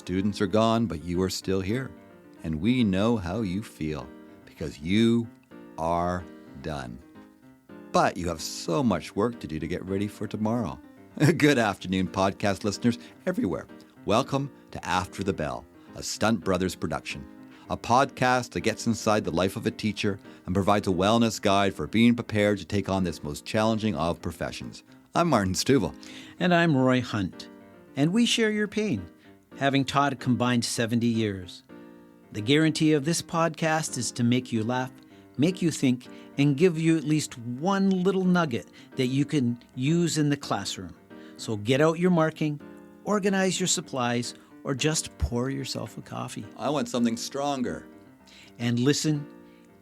students are gone, but you are still here. And we know how you feel because you are done. But you have so much work to do to get ready for tomorrow. Good afternoon, podcast listeners everywhere. Welcome to After the Bell, a Stunt Brothers production. A podcast that gets inside the life of a teacher and provides a wellness guide for being prepared to take on this most challenging of professions. I'm Martin Stuvel. And I'm Roy Hunt. And we share your pain, having taught a combined 70 years. The guarantee of this podcast is to make you laugh, make you think, and give you at least one little nugget that you can use in the classroom. So get out your marking, organize your supplies, or just pour yourself a coffee. I want something stronger. And listen,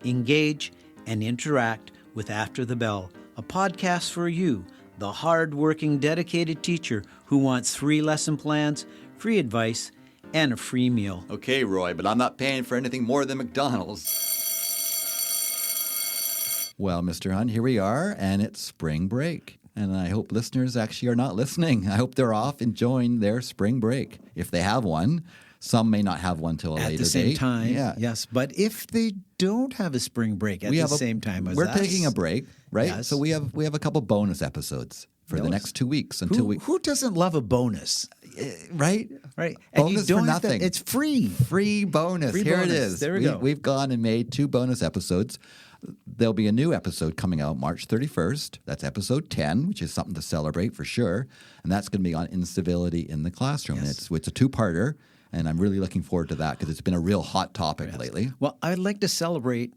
engage, and interact with After the Bell, a podcast for you, the hard-working, dedicated teacher who wants free lesson plans, free advice, and a free meal. Okay, Roy, but I'm not paying for anything more than McDonald's. Well, Mr. Hunt, here we are, and it's spring break. And I hope listeners actually are not listening. I hope they're off enjoying their spring break. If they have one, some may not have one till a later date. At the same time, yeah. Yes. But if they don't have a spring break at the same time as us. We're taking a break, right? Yes. So we have a couple bonus episodes for the next 2 weeks until Who doesn't love a bonus? Right? Right. Bonus and you don't for have nothing. It's free. Free bonus. Free Here bonus. it is. There we go. We've gone and made 2 bonus episodes. There'll be a new episode coming out March 31st. That's episode 10, which is something to celebrate for sure. And that's going to be on incivility in the classroom. Yes. And it's a 2-parter, and I'm really looking forward to that because it's been a real hot topic lately. Well, I'd like to celebrate,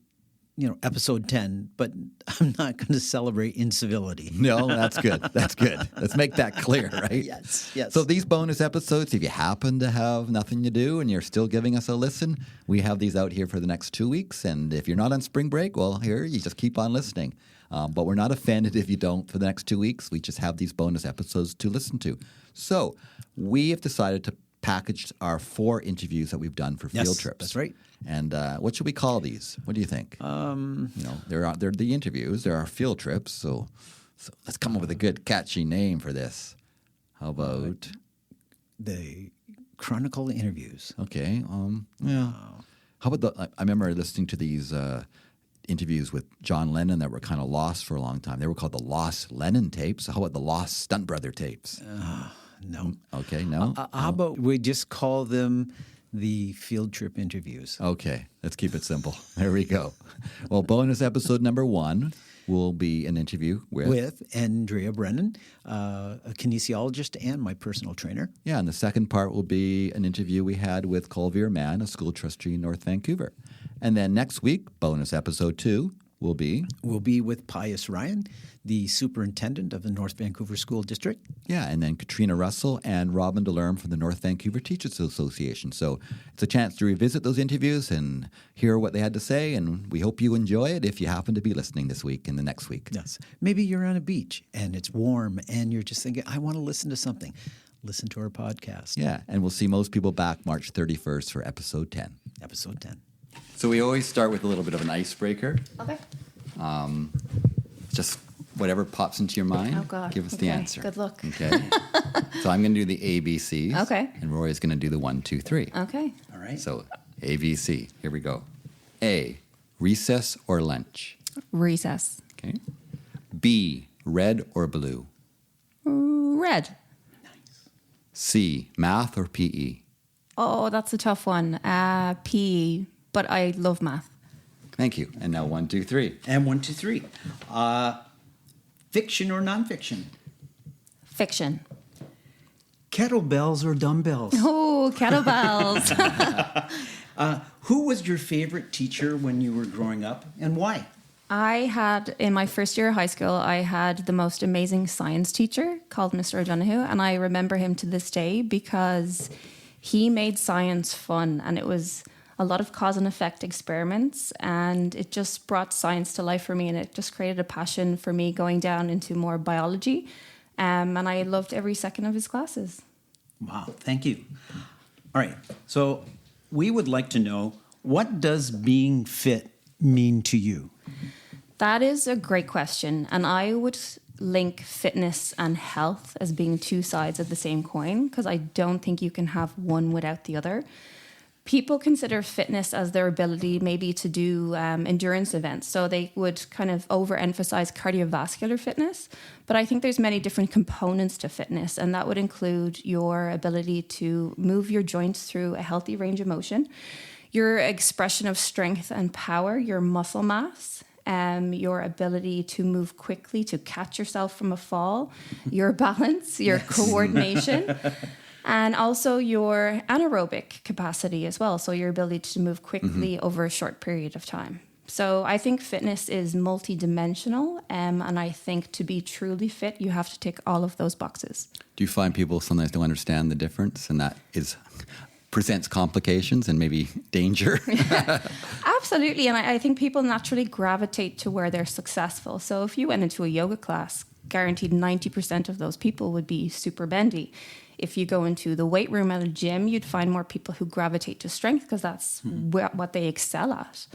episode 10, but I'm not going to celebrate incivility. No, that's good. That's good. Let's make that clear, right? Yes. So these bonus episodes, if you happen to have nothing to do and you're still giving us a listen, we have these out here for the next 2 weeks. And if you're not on spring break, well, here, you just keep on listening. But we're not offended if you don't for the next 2 weeks. We just have these bonus episodes to listen to. So we have decided to package our 4 interviews that we've done for field trips. That's right. And what should we call these? What do you think? They're the interviews. There are field trips. So let's come up with a good, catchy name for this. How about the Chronicle Interviews? Okay. Yeah. How about I remember listening to these interviews with John Lennon that were kind of lost for a long time. They were called the Lost Lennon tapes. How about the Lost Stunt Brother tapes? No. Okay. No. How about we just call them the Field Trip Interviews? Okay, let's keep it simple. There we go. Well, bonus episode number 1 will be an interview with Andrea Brennan, a kinesiologist and my personal trainer. Yeah, and the second part will be an interview we had with Kulvir Mann, a school trustee in North Vancouver. And then next week, bonus episode 2 will be with Pius Ryan, the superintendent of the North Vancouver School District. Yeah, and then Katrina Russell and Robin Delerme from the North Vancouver Teachers Association. So it's a chance to revisit those interviews and hear what they had to say, and we hope you enjoy it if you happen to be listening this week and the next week. Yes. Maybe you're on a beach and it's warm and you're just thinking, I want to listen to something. Listen to our podcast. Yeah, and we'll see most people back March 31st for episode 10. Episode 10. So we always start with a little bit of an icebreaker. Okay. Just whatever pops into your mind, Oh, God. give us the answer. Good luck. Okay. So I'm going to do the ABCs. Okay. And Roy is going to do the 1, 2, 3. Okay. All right. So ABC. Here we go. A, recess or lunch. Recess. Okay. B, red or blue. Red. C, math or PE. Oh, that's a tough one. PE, but I love math. Thank you. And now 1, 2, 3. And 1, 2, 3. Fiction or nonfiction? Fiction. Kettlebells or dumbbells? Oh, kettlebells. Who was your favorite teacher when you were growing up and why? I had, in my first year of high school, I had the most amazing science teacher called Mr. O'Donoghue, and I remember him to this day because he made science fun, and it was a lot of cause and effect experiments, and it just brought science to life for me, and it just created a passion for me going down into more biology, and I loved every second of his classes. Wow, thank you. All right, so we would like to know, what does being fit mean to you? That is a great question, and I would link fitness and health as being two sides of the same coin, because I don't think you can have one without the other. People consider fitness as their ability maybe to do endurance events. So they would kind of overemphasize cardiovascular fitness. But I think there's many different components to fitness, and that would include your ability to move your joints through a healthy range of motion, your expression of strength and power, your muscle mass, your ability to move quickly, to catch yourself from a fall, your balance, your coordination, and also your anaerobic capacity as well. So your ability to move quickly over a short period of time. So I think fitness is multidimensional, and I think to be truly fit, you have to tick all of those boxes. Do you find people sometimes don't understand the difference, and that presents complications and maybe danger? Absolutely. And I think people naturally gravitate to where they're successful. So if you went into a yoga class, guaranteed 90% of those people would be super bendy. If you go into the weight room at a gym, you'd find more people who gravitate to strength because that's what they excel at.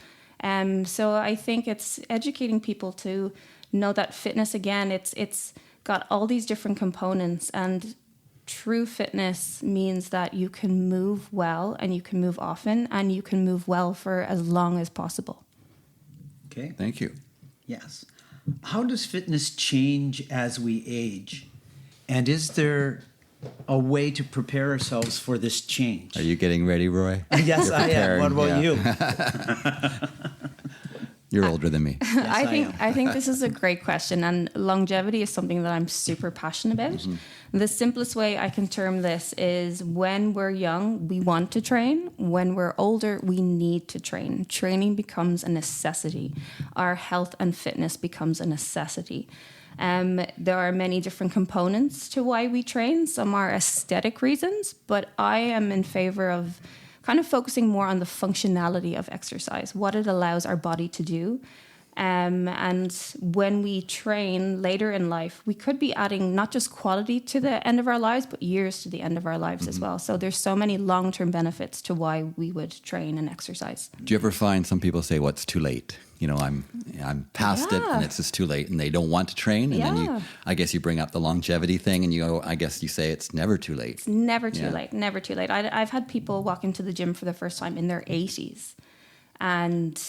So I think it's educating people to know that fitness, again, it's got all these different components, and true fitness means that you can move well and you can move often and you can move well for as long as possible. Okay. Thank you. Yes. How does fitness change as we age? And is there a way to prepare ourselves for this change? Are you getting ready, Roy? Yes, I am. What about you? You're older than me. Yes, I think this is a great question, and longevity is something that I'm super passionate about. Mm-hmm. The simplest way I can term this is when we're young, we want to train. When we're older, we need to train. Training becomes a necessity. Our health and fitness becomes a necessity. There are many different components to why we train. Some are aesthetic reasons, but I am in favor of kind of focusing more on the functionality of exercise, what it allows our body to do. And when we train later in life, we could be adding not just quality to the end of our lives, but years to the end of our lives as well. So there's so many long-term benefits to why we would train and exercise. Do you ever find some people say, well, it's too late? You know, I'm past it and it's just too late, and they don't want to train. And then I guess you bring up the longevity thing, and I guess you say it's never too late. It's never too late, never too late. I've had people walk into the gym for the first time in their 80s, and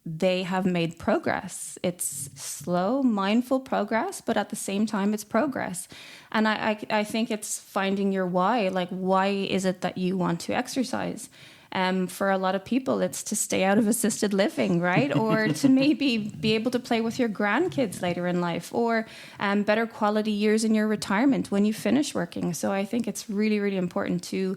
they have made progress. It's slow, mindful progress, but at the same time, it's progress. And I think it's finding your why. Like, why is it that you want to exercise? For a lot of people, it's to stay out of assisted living, right? Or to maybe be able to play with your grandkids later in life, or better quality years in your retirement when you finish working. So I think it's really, really important to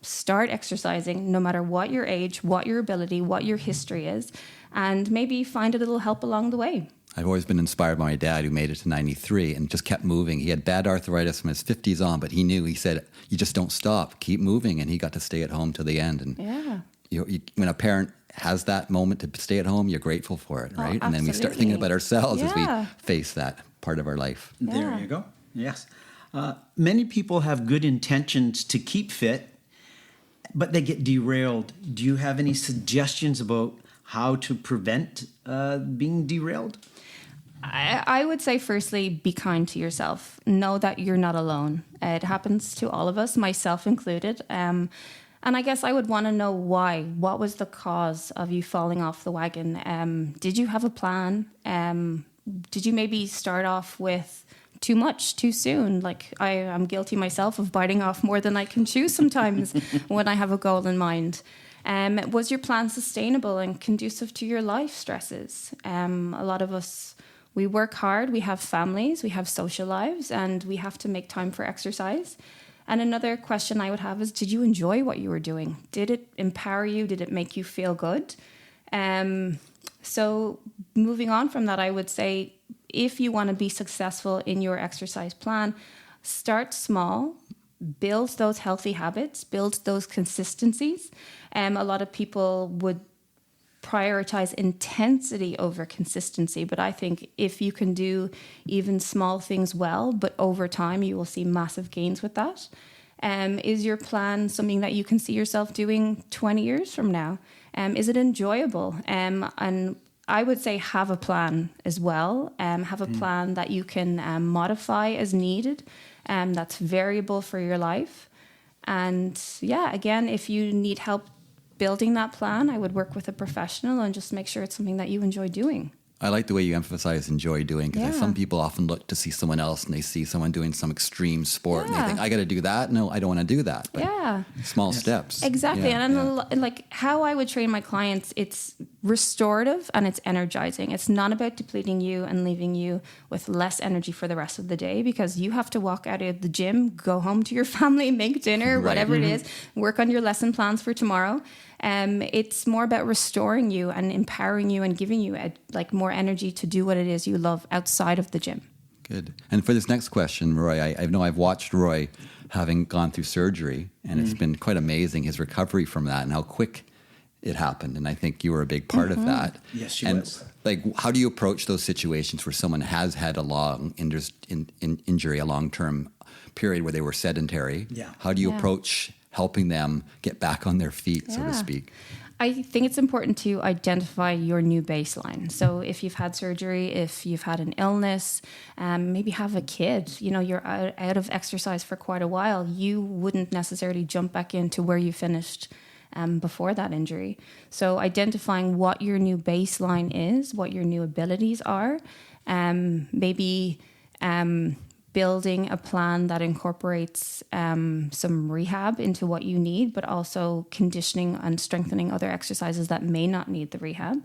start exercising no matter what your age, what your ability, what your history is, and maybe find a little help along the way. I've always been inspired by my dad, who made it to 93 and just kept moving. He had bad arthritis from his 50s on, but he said, you just don't stop, keep moving. And he got to stay at home till the end. And when a parent has that moment to stay at home, you're grateful for it, right? And then we start thinking about ourselves as we face that part of our life. There you go. Yes. Many people have good intentions to keep fit, but they get derailed. Do you have any suggestions about how to prevent being derailed? I would say, firstly, be kind to yourself. Know that you're not alone. It happens to all of us, myself included. And I guess I would want to know why. What was the cause of you falling off the wagon? Did you have a plan? Did you maybe start off with too much too soon? Like, I'm guilty myself of biting off more than I can chew sometimes when I have a goal in mind. Was your plan sustainable and conducive to your life stresses? A lot of us, we work hard, we have families, we have social lives, and we have to make time for exercise. And another question I would have is, did you enjoy what you were doing? Did it empower you? Did it make you feel good? So moving on from that, I would say, if you want to be successful in your exercise plan, start small, build those healthy habits, build those consistencies. A lot of people would prioritize intensity over consistency, but I think if you can do even small things well, but over time you will see massive gains with that. Is your plan something that you can see yourself doing 20 years from now? Is it enjoyable? And I would say have a plan as well. Have a plan that you can modify as needed, that's variable for your life. And yeah, again, if you need help building that plan, I would work with a professional and just make sure it's something that you enjoy doing. I like the way you emphasize enjoy doing, because Yeah. some people often look to see someone else and they see someone doing some extreme sport and they Yeah. think, I got to do that. No, I don't want to do that. But Yeah. small steps. Exactly. Yeah, And yeah. like how I would train my clients, it's restorative and it's energizing. It's not about depleting you and leaving you with less energy for the rest of the day, because you have to walk out of the gym, go home to your family, make dinner, Right. whatever it is, work on your lesson plans for tomorrow. It's more about restoring you and empowering you and giving you like more energy to do what it is you love outside of the gym. Good. And for this next question, Roy, I know I've watched Roy having gone through surgery, and it's been quite amazing, his recovery from that and how quick it happened. And I think you were a big part of that. Yes, she and was. Like, how do you approach those situations where someone has had a long injury, a long-term period where they were sedentary? Yeah. How do you Yeah. approach helping them get back on their feet, so to Yeah. speak? I think it's important to identify your new baseline. So if you've had surgery, if you've had an illness, maybe have a kid, you're out of exercise for quite a while, you wouldn't necessarily jump back into where you finished before that injury. So identifying what your new baseline is, what your new abilities are, maybe building a plan that incorporates some rehab into what you need, but also conditioning and strengthening other exercises that may not need the rehab.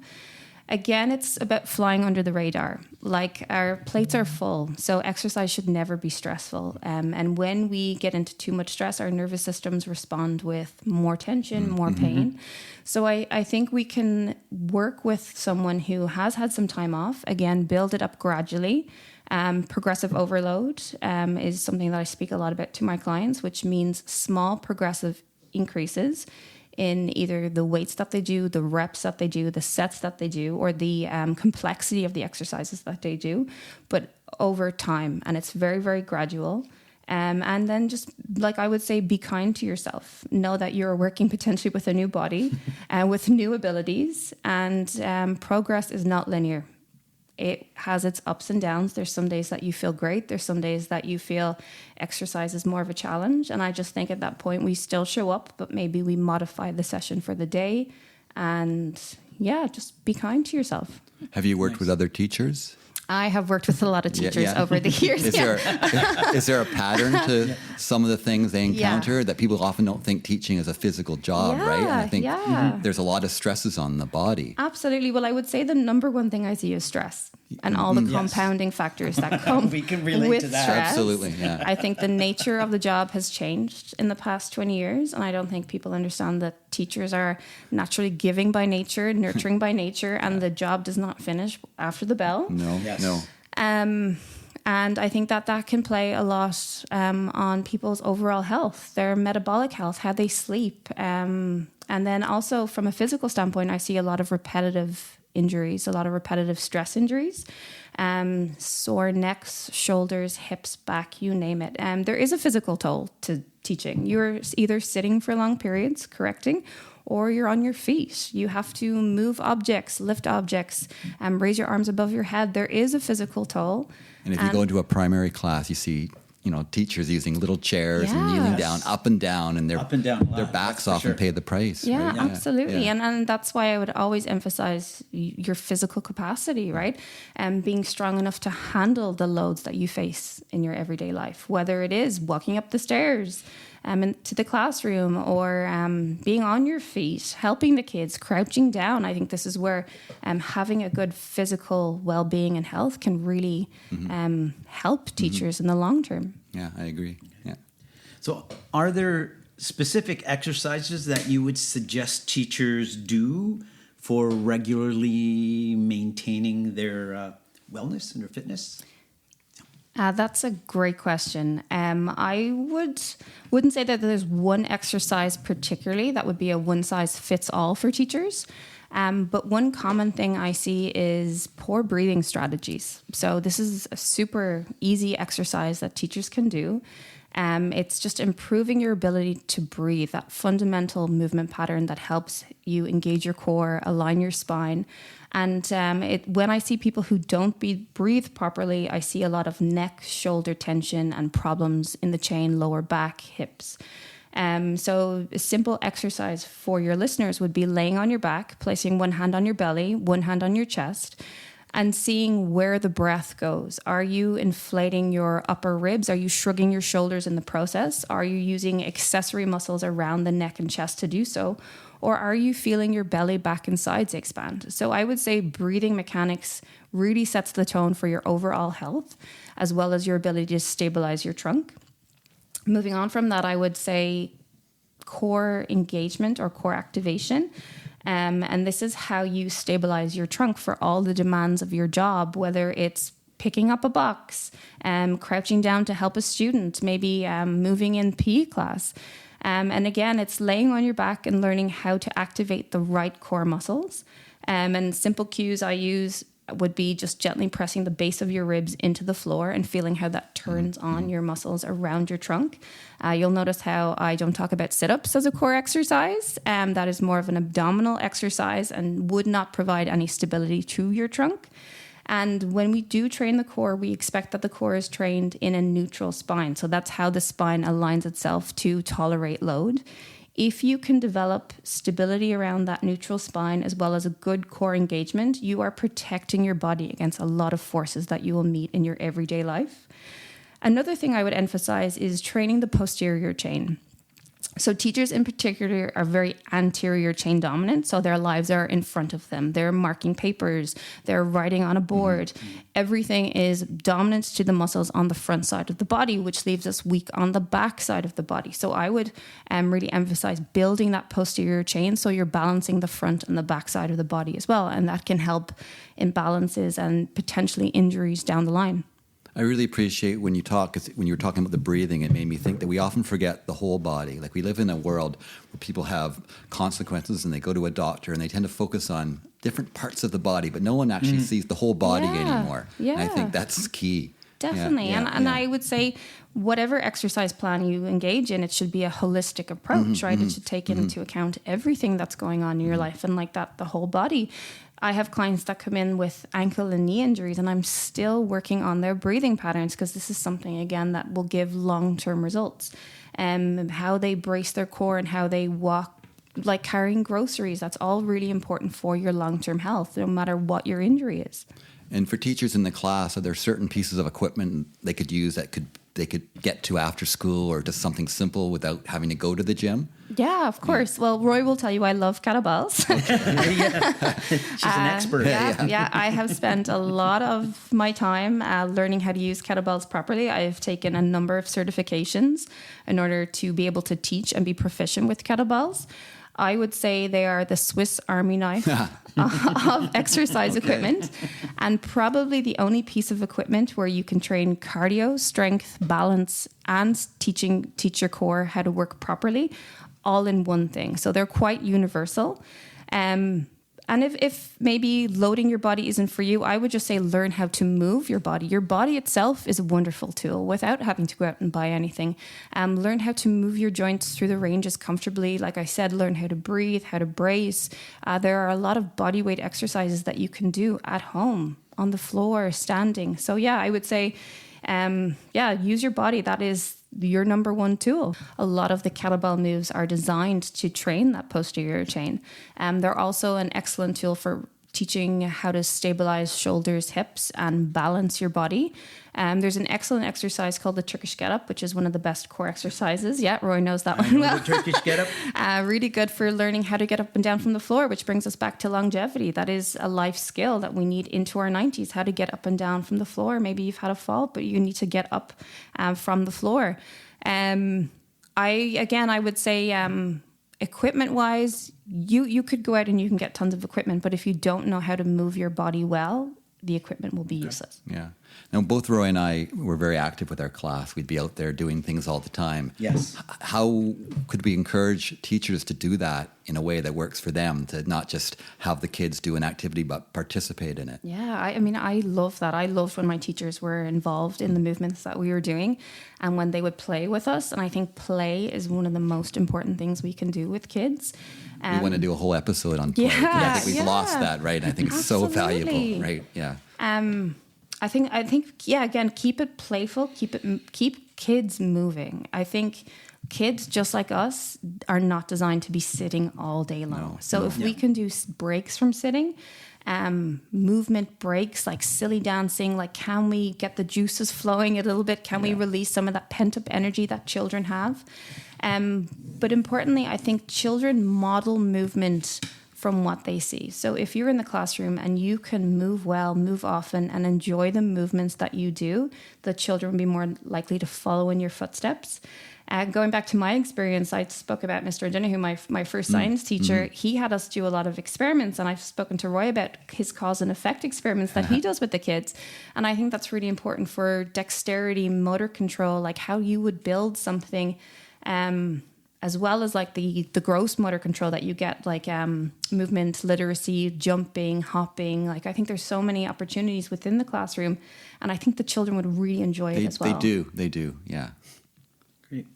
Again, it's about flying under the radar. Like, our plates are full, so exercise should never be stressful. And when we get into too much stress, our nervous systems respond with more tension, more pain. So I think we can work with someone who has had some time off, again, build it up gradually. Progressive overload is something that I speak a lot about to my clients, which means small progressive increases in either the weights that they do, the reps that they do, the sets that they do, or the complexity of the exercises that they do, but over time. And it's very, very gradual. And then just, like I would say, be kind to yourself. Know that you're working potentially with a new body, with new abilities, and progress is not linear. It has its ups and downs. There's some days that you feel great. There's some days that you feel exercise is more of a challenge. And I just think at that point we still show up, but maybe we modify the session for the day. And yeah, just be kind to yourself. Have you worked with other teachers? I have worked with a lot of teachers over the years. Is there a pattern to some of the things they encounter that people often don't think teaching is a physical job, right? And I think there's a lot of stresses on the body. Absolutely. Well, I would say the number one thing I see is stress and all the compounding factors that come We can relate with to that. stress. Absolutely, yeah. I think the nature of the job has changed in the past 20 years, and I don't think people understand that teachers are naturally giving by nature, nurturing by nature, and the job does not finish after the bell. No, Yes. no. And I think that can play a lot on people's overall health, their metabolic health, how they sleep. And then also from a physical standpoint, I see a lot of repetitive injuries, a lot of repetitive stress injuries, sore necks, shoulders, hips, back, you name it. There is a physical toll to teaching. You're either sitting for long periods, correcting, or you're on your feet. You have to move objects, lift objects, raise your arms above your head. There is a physical toll. And if you go into a primary class, you see, teachers using little chairs and kneeling down, up and down, and Up and down a lot, their that's backs for often sure. pay the price. Yeah, right? absolutely. Yeah. And that's why I would always emphasize your physical capacity, right? And being strong enough to handle the loads that you face in your everyday life, whether it is walking up the stairs into the classroom or being on your feet, helping the kids, crouching down. I think this is where having a good physical well-being and health can really help teachers in the long term. Yeah, I agree. Yeah. So are there specific exercises that you would suggest teachers do for regularly maintaining their wellness and their fitness? That's a great question. I wouldn't say that there's one exercise particularly that would be a one-size-fits-all for teachers. But one common thing I see is poor breathing strategies. So this is a super easy exercise that teachers can do. It's just improving your ability to breathe, that fundamental movement pattern that helps you engage your core, align your spine. And when I see people who don't breathe properly, I see a lot of neck, shoulder tension and problems in the chain, lower back, hips. So a simple exercise for your listeners would be laying on your back, placing one hand on your belly, one hand on your chest, and seeing where the breath goes. Are you inflating your upper ribs? Are you shrugging your shoulders in the process? Are you using accessory muscles around the neck and chest to do so? Or are you feeling your belly, back, and sides expand? So I would say breathing mechanics really sets the tone for your overall health, as well as your ability to stabilize your trunk. Moving on from that, I would say core engagement or core activation. And this is how you stabilize your trunk for all the demands of your job, whether it's picking up a box, crouching down to help a student, maybe moving in PE class. And again, it's laying on your back and learning how to activate the right core muscles. And simple cues I use would be just gently pressing the base of your ribs into the floor and feeling how that turns on your muscles around your trunk. You'll notice how I don't talk about sit-ups as a core exercise. That is more of an abdominal exercise and would not provide any stability to your trunk. And when we do train the core, we expect that the core is trained in a neutral spine. So that's how the spine aligns itself to tolerate load. If you can develop stability around that neutral spine as well as a good core engagement, you are protecting your body against a lot of forces that you will meet in your everyday life. Another thing I would emphasize is training the posterior chain. So teachers in particular are very anterior chain dominant. So their lives are in front of them. They're marking papers. They're writing on a board. Everything is dominant to the muscles on the front side of the body, which leaves us weak on the back side of the body. So I would really emphasize building that posterior chain so you're balancing the front and the back side of the body as well. And that can help imbalances and potentially injuries down the line. I really appreciate when you were talking about the breathing, it made me think that we often forget the whole body. Like we live in a world where people have consequences and they go to a doctor and they tend to focus on different parts of the body, but no one actually sees the whole body anymore. Yeah. And I think that's key. Definitely. And I would say whatever exercise plan you engage in, it should be a holistic approach, right? It should take into account everything that's going on in your life and like that, the whole body. I have clients that come in with ankle and knee injuries and I'm still working on their breathing patterns because this is something, again, that will give long-term results. How they brace their core and how they walk, like carrying groceries, that's all really important for your long-term health, no matter what your injury is. And for teachers in the class, are there certain pieces of equipment they could use that they could get to after school or just something simple without having to go to the gym? Yeah, of course. Well, Roy will tell you I love kettlebells. She's an expert. Yeah, I have spent a lot of my time learning how to use kettlebells properly. I've taken a number of certifications in order to be able to teach and be proficient with kettlebells. I would say they are the Swiss Army knife of exercise equipment, and probably the only piece of equipment where you can train cardio, strength, balance, and teach your core how to work properly, all in one thing. So they're quite universal. And if maybe loading your body isn't for you, I would just say learn how to move your body. Your body itself is a wonderful tool without having to go out and buy anything. Learn how to move your joints through the ranges comfortably. Like I said, learn how to breathe, how to brace. There are a lot of body weight exercises that you can do at home, on the floor, standing. So yeah, I would say, use your body. That is your number one tool. A lot of the kettlebell moves are designed to train that posterior chain. They're also an excellent tool for teaching how to stabilize shoulders, hips, and balance your body. There's an excellent exercise called the Turkish get-up, which is one of the best core exercises. Yeah, Roy knows that one well. The Turkish get-up. Really good for learning how to get up and down from the floor, which brings us back to longevity. That is a life skill that we need into our 90s, how to get up and down from the floor. Maybe you've had a fall, but you need to get up from the floor. I would say equipment-wise, you could go out and you can get tons of equipment, but if you don't know how to move your body well, the equipment will be useless. Yeah. Now, both Roy and I were very active with our class. We'd be out there doing things all the time. Yes. How could we encourage teachers to do that in a way that works for them, to not just have the kids do an activity, but participate in it? Yeah, I mean, I love that. I loved when my teachers were involved in the movements that we were doing and when they would play with us. And I think play is one of the most important things we can do with kids. We want to do a whole episode on play. Yeah, I think we've lost that, right? And I think it's so valuable, right? Yeah. I think, yeah, again, keep it playful, keep kids moving. I think kids, just like us, are not designed to be sitting all day long. If we can do breaks from sitting, movement breaks, like silly dancing, like can we get the juices flowing a little bit? Can we release some of that pent-up energy that children have? But importantly, I think children model movement from what they see. So if you're in the classroom and you can move well, move often, and enjoy the movements that you do, the children will be more likely to follow in your footsteps. Going back to my experience, I spoke about Mr. O'Donoghue, my first science teacher. He had us do a lot of experiments, and I've spoken to Roy about his cause and effect experiments that he does with the kids. And I think that's really important for dexterity, motor control, like how you would build something, as well as like the gross motor control that you get, like movement, literacy, jumping, hopping. Like I think there's so many opportunities within the classroom, and I think the children would really enjoy it as well. They do, yeah. Great.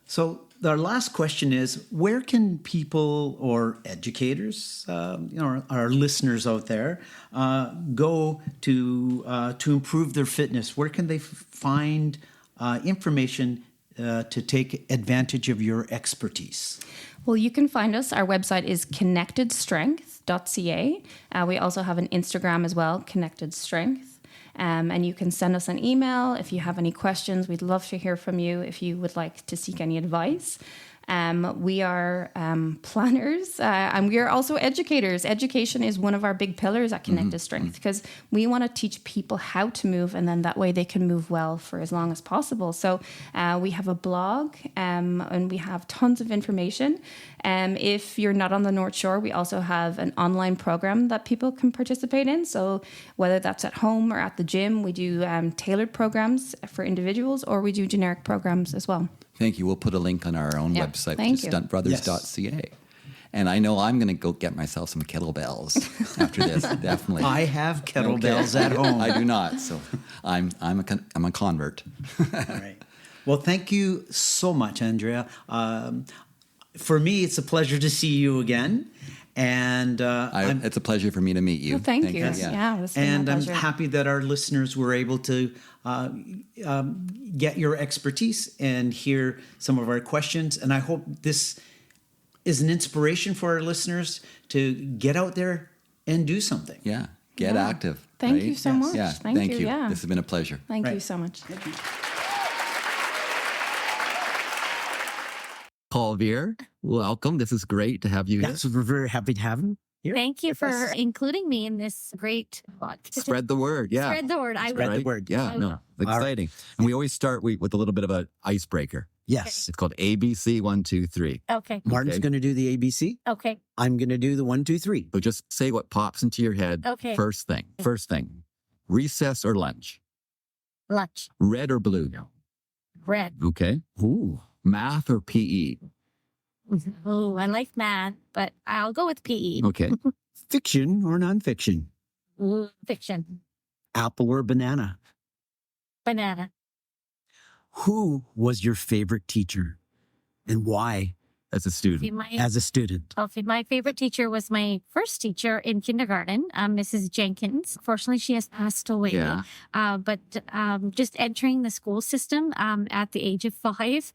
So our last question is, where can people or educators, our listeners out there, go to improve their fitness? Where can they find information to take advantage of your expertise? Well, you can find us. Our website is kinectedstrength.ca. We also have an Instagram as well, Kinected Strength. And you can send us an email if you have any questions. We'd love to hear from you if you would like to seek any advice. We are planners and we are also educators. Education is one of our big pillars at Kinected Strength because we want to teach people how to move, and then that way they can move well for as long as possible. So we have a blog and we have tons of information. If you're not on the North Shore, we also have an online program that people can participate in. So whether that's at home or at the gym, we do tailored programs for individuals, or we do generic programs as well. Thank you. We'll put a link on our own website, which is stuntbrothers.ca. Yes. And I know I'm going to go get myself some kettlebells after this, definitely. I have kettlebells at home. I do not, so I'm a convert. All right. Well, thank you so much, Andrea. For me, it's a pleasure to see you again. And it's a pleasure for me to meet you. Well, thank you. Yeah, it was and my I'm pleasure. happy that our listeners were able to get your expertise and hear some of our questions. And I hope this is an inspiration for our listeners to get out there and do something. Yeah, get active. Thank you so much. Yeah, Thank you. Yeah. This has been a pleasure. Thank you so much. Thank you. Kulvir, welcome. This is great to have you here. Yes, we're very happy to have him here. Thank you for including me in this great podcast. Spread the word. Yeah. Spread the word. I Spread will. the word. Yeah. No, exciting. And we always start with a little bit of an icebreaker. Yes. It's called ABC 1, 2, 3. Okay. Martin's Okay. going to do the ABC. Okay. I'm going to do the 1, 2, 3. So just say what pops into your head. Okay. First thing. Recess or lunch? Lunch. Red or blue? Red. Okay. Ooh. Math or PE? Oh, I like math, but I'll go with PE. Okay. Fiction or nonfiction? Ooh, fiction. Apple or banana? Banana. Who was your favorite teacher and why As a student. as a student? My favorite teacher was my first teacher in kindergarten, Mrs. Jenkins. Fortunately, she has passed away. Yeah. But just entering the school system at the age of 5,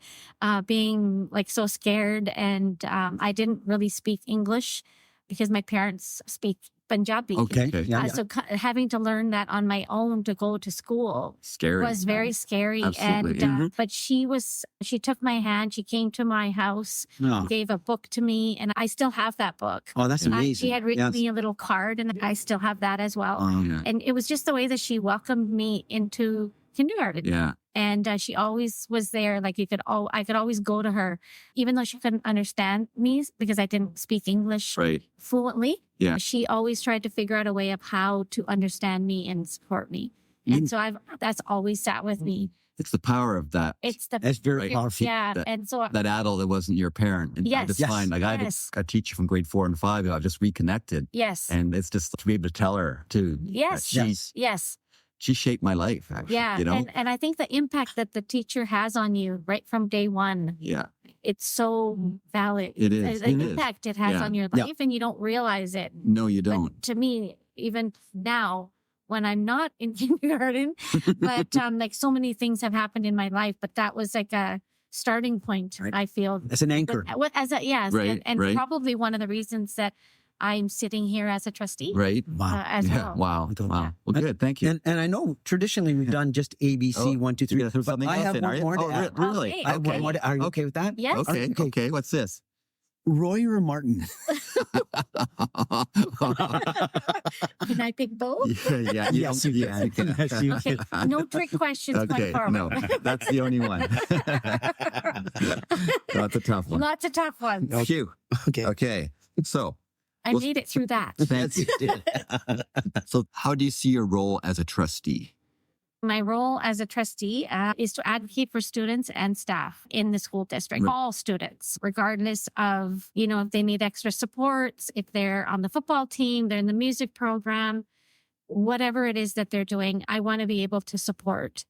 being like so scared, and I didn't really speak English because my parents speak Punjabi. Okay. Okay. Yeah, yeah. So having to learn that on my own to go to school Scary. was very scary. Absolutely. And but she took my hand. She came to my house, Oh. gave a book to me, and I still have that book. Oh, that's amazing. She had written Yes. me a little card, and I still have that as well. Yeah. And it was just the way that she welcomed me into kindergarten. Yeah. And she always was there. Like I could always go to her, even though she couldn't understand me because I didn't speak English Right. fluently. Yeah. She always tried to figure out a way of how to understand me and support me. And so that's always sat with me. It's the power of that. That's very Right. powerful. Yeah. That- And so That adult that wasn't your parent. And Yes. It's Yes. fine. Like I had Yes. a teacher from grade 4 and 5 who I've just reconnected. yes. And it's just to be able to tell her too. Yes. that Yes. She shaped my life, actually. Yeah. You know? And I think the impact that the teacher has on you right from day one, Yeah. it's so valid. It is. The It is. impact it has Yeah. on your Yeah. life and you don't realize it. No, you But don't. to me, even now, when I'm not in kindergarten, but like so many things have happened in my life, but that was like a starting point, Right. I feel. As an anchor. Yes. Right, And right. probably one of the reasons that I'm sitting here as a trustee Right? Wow. as Yeah. well. Wow. Okay. Wow. Well, good. Thank you. And I know traditionally we've done just ABC, Oh, 1, 2, 3. You gotta throw But something I else have in, one are you? more to Oh, add. really? Okay. I have one more to, are you Yeah. okay with that? Yes. Okay. Okay. Okay. What's this? Roy or Martin? Can I pick both? yeah. Yes, you yes, you can. can. Yes, you Okay. can. No trick questions Okay. going forward. No, that's the only one. That's a tough one. Lots of tough ones. Phew. Okay. Okay. So, I Well, made it through that. thank you. So, how do you see your role as a trustee? My role as a trustee is to advocate for students and staff in the school district, Right. all students, regardless of, if they need extra supports, if they're on the football team, they're in the music program, whatever it is that they're doing, I want to be able to support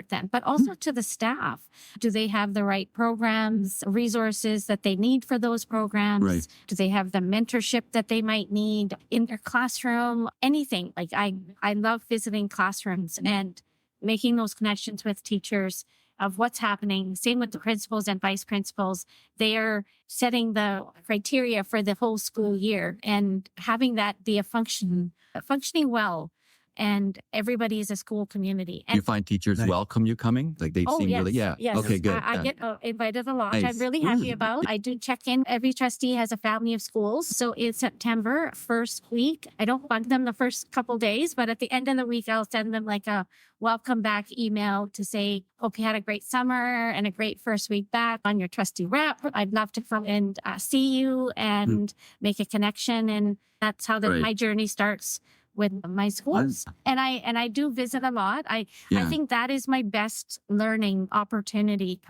them, but also to the staff. Do they have the right programs, resources that they need for those programs? Right. Do they have the mentorship that they might need in their classroom? Anything. Like I love visiting classrooms and making those connections with teachers of what's happening. Same with the principals and vice principals. They are setting the criteria for the whole school year and having that be functioning well. And everybody is a school community. Do you And find teachers Nice. welcome you coming? Like they seem really, yeah. Yes. Okay, good. I Yeah. get invited a lot. Nice. I'm really happy about. I do check in. Every trustee has a family of schools. So in September, first week, I don't bug them the first couple days, but at the end of the week, I'll send them like a welcome back email to say, hope you had a great summer and a great first week back on your trustee rep. I'd love to come and see you and make a connection. And that's how Right. my journey starts with my schools. And I do visit a lot. I think that is my best learning opportunity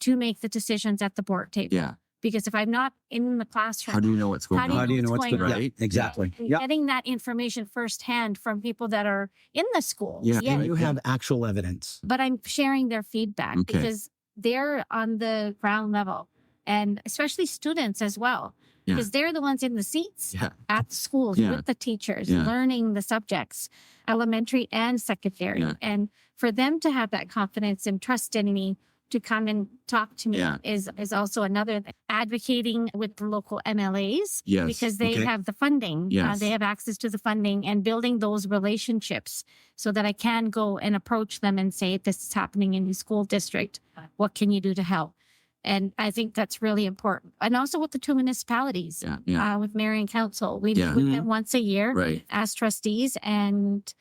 to make the decisions at the board table. Yeah. Because if I'm not in the classroom, How do you know what's going How do on? How do you know what's going going on? on? Right. Exactly. Yeah. getting that information firsthand from people that are in the school. Yeah. And you have actual evidence. But I'm sharing their feedback Okay. because they're on the ground level, and especially students as well. Yeah. Because they're the ones in the seats Yeah. at the schools Yeah. with the teachers, Yeah. learning the subjects, elementary and secondary. Yeah. And for them to have that confidence and trust in me to come and talk to me Yeah. is also another thing. Advocating with the local MLAs Yes. because they Okay. have the funding. Yes. They have access to the funding and building those relationships so that I can go and approach them and say, this is happening in your school district. What can you do to help? And I think that's really important. And also with the two municipalities, Yeah. Yeah. with mayor and council, we Yeah. meet with them once a year Right. as trustees. And,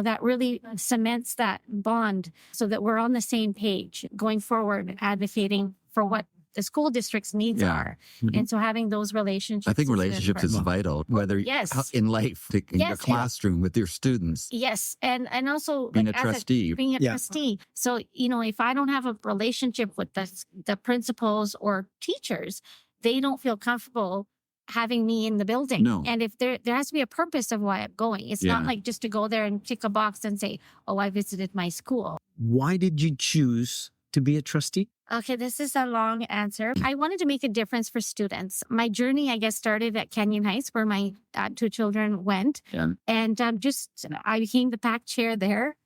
that really cements that bond so that we're on the same page going forward, advocating for what the school district's needs Yeah. are. Mhm. And so having those relationships. I think is really relationships is important. vital, whether Yes. in life, in your Yes. classroom, with your students, Yes. And also being a as trustee. being a Yeah. trustee. So, if I don't have a relationship with the principals or teachers, they don't feel comfortable having me in the building. No. And if there has to be a purpose of why I'm going. It's not Yeah. like just to go there and tick a box and say, oh, I visited my school. Why did you choose to be a trustee? Okay, this is a long answer. I wanted to make a difference for students. My journey, I guess, started at Canyon Heights, where my two children went. Yeah. And I became the PAC chair there.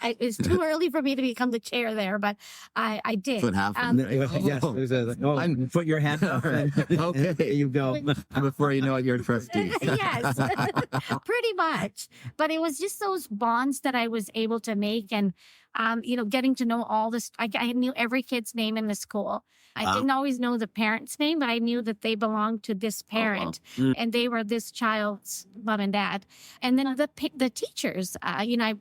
It's too early for me to become the chair there, but I did. That's what happened. Yes. I'm- Put your hand up. Okay. There you go. Before you know it, you're a trustee. Yes, pretty much. But it was just those bonds that I was able to make and, getting to know all this. I knew every kid's name in the school. I didn't always know the parent's name, but I knew that they belonged to this parent and they were this child's mom and dad. And then the teachers, I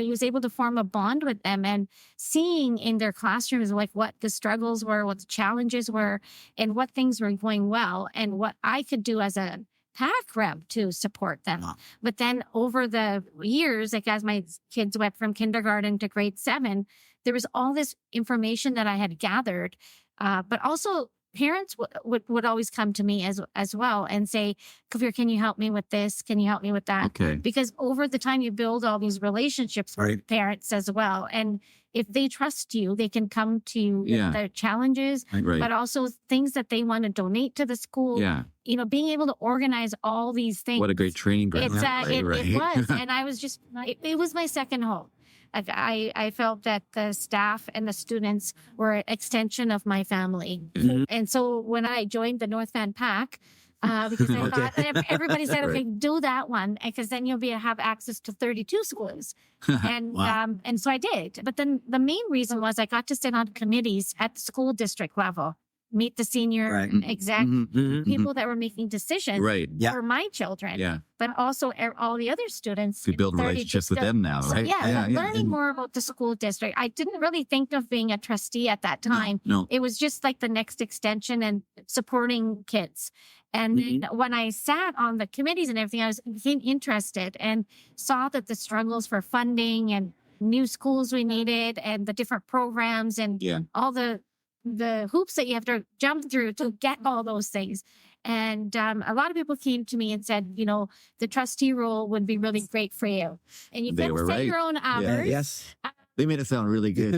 was able to form a bond with them and seeing in their classrooms like what the struggles were, what the challenges were, and what things were going well, and what I could do as a PAC rep to support them. Wow. But then over the years, like as my kids went from kindergarten to grade 7, there was all this information that I had gathered, but also parents would always come to me as well and say, Kulvir, can you help me with this? Can you help me with that? Okay. Because over the time you build all these relationships with parents as well. And if they trust you, they can come to you with their challenges, but also things that they want to donate to the school. Yeah. Being able to organize all these things. What a great training ground. It was. And I was just, it was my second home. I felt that the staff and the students were an extension of my family. Mm-hmm. And so when I joined the North Van PAC, because I thought, and everybody said, okay, do that one, because then you'll have access to 32 schools. And and so I did. But then the main reason was I got to sit on committees at the school district level, meet the senior exec, people that were making decisions for my children. Yeah. But also all the other students. You build relationships with them now, right? So, learning more about the school district. I didn't really think of being a trustee at that time. No. It was just like the next extension and supporting kids. And then when I sat on the committees and everything, I became interested and saw that the struggles for funding and new schools we needed and the different programs and all the hoops that you have to jump through to get all those things. And a lot of people came to me and said, the trustee role would be really great for you. And you can set your own hours. Yes. They made it sound really good.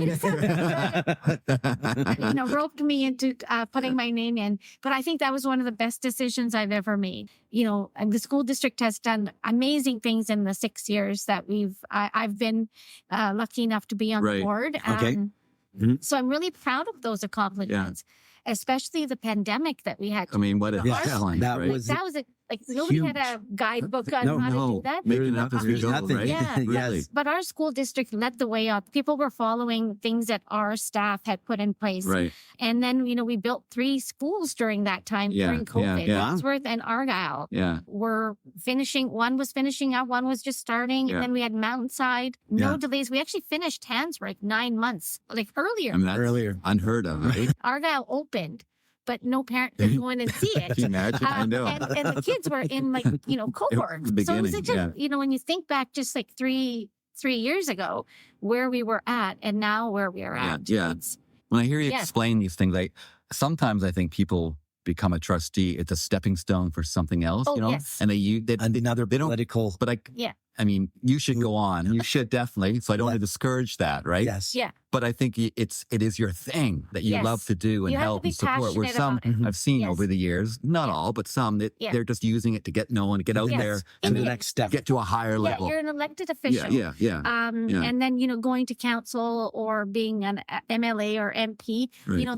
Roped me into putting my name in. But I think that was one of the best decisions I've ever made. And the school district has done amazing things in the 6 years that I've been lucky enough to be on the board. So I'm really proud of those accomplishments, especially the pandemic that we had. I mean, what a challenge. That was nobody huge. had a guidebook on how to do that. Making up as we go, right? Yeah. Really. But our school district led the way up. People were following things that our staff had put in place. Right. And then, we built 3 schools during that time during COVID. Wadsworth and Argyle were finishing. One was finishing up. One was just starting. And then we had Mountainside. No delays. We actually finished Hansworth 9 months, earlier. I mean, that's unheard of, right? Argyle opened, but no parent could go in and see it. Can you imagine? I know. And the kids were in cohort. So it was when you think back just 3 years ago, where we were at and now where we are at. Yeah. When I hear you explain these things, sometimes I think people become a trustee. It's a stepping stone for something else, Yes. And another political. But I mean, you should go on. You should definitely. So I don't want to discourage that, right? Yes. Yeah. But I think it is your thing that you love to do and help and support. Where some I've seen over the years, not all, but some that they're just using it to get known, get out there, and the next step, get to a higher level. You're an elected official. Yeah. And then going to council or being an MLA or MP.